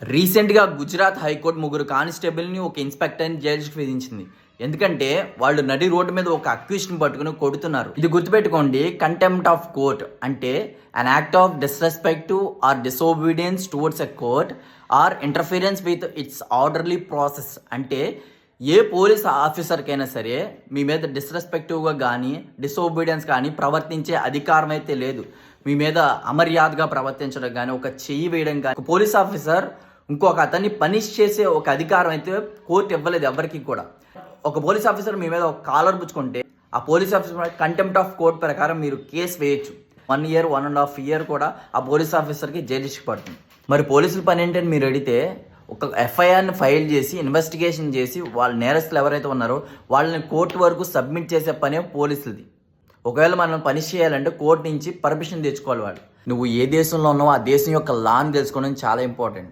రీసెంట్గా గుజరాత్ హైకోర్టు ముగ్గురు కానిస్టేబుల్ని ఒక ఇన్స్పెక్టర్ని జైలుకి విధించింది. ఎందుకంటే వాళ్ళు నడి రోడ్డు మీద ఒక అక్యూజ్ని పట్టుకుని కొడుతున్నారు. ఇది గుర్తుపెట్టుకోండి, కంటెంప్ట్ ఆఫ్ కోర్ట్ అంటే an act of disrespect or disobedience towards a court or interference with its orderly process. అంటే ఏ పోలీస్ ఆఫీసర్కైనా సరే మీ మీద డిస్రెస్పెక్టివ్గా కానీ డిసోబీడియన్స్ కానీ ప్రవర్తించే అధికారం అయితే లేదు. మీ మీద అమర్యాదగా ప్రవర్తించడం కానీ, ఒక చెయ్యి వేయడం కానీ, ఒక పోలీస్ ఆఫీసర్ ఇంకొక అతన్ని పనిష్ చేసే ఒక అధికారం అయితే కోర్టు ఇవ్వలేదు ఎవరికి కూడా. ఒక పోలీస్ ఆఫీసర్ మీ మీద ఒక కాలర్ పుచ్చుకుంటే ఆ police officer contempt of court ప్రకారం మీరు కేసు వేయచ్చు. 1 year 1.5 years కూడా ఆ పోలీస్ ఆఫీసర్కి జైలు శిక్ష పడుతుంది. మరి పోలీసుల పని ఏంటని మీరు అడిగితే, ఒక ఎఫ్ఐఆర్ని ఫైల్ చేసి ఇన్వెస్టిగేషన్ చేసి వాళ్ళ నేరస్తులు ఎవరైతే ఉన్నారో వాళ్ళని కోర్టు వరకు సబ్మిట్ చేసే పనే పోలీసులది. ఒకవేళ మనం పనిష్ చేయాలంటే కోర్టు నుంచి పర్మిషన్ తెచ్చుకోవాలి వాళ్ళు. నువ్వు ఏ దేశంలో ఉన్నావో ఆ దేశం యొక్క లాని తెలుసుకోవడం చాలా ఇంపార్టెంట్.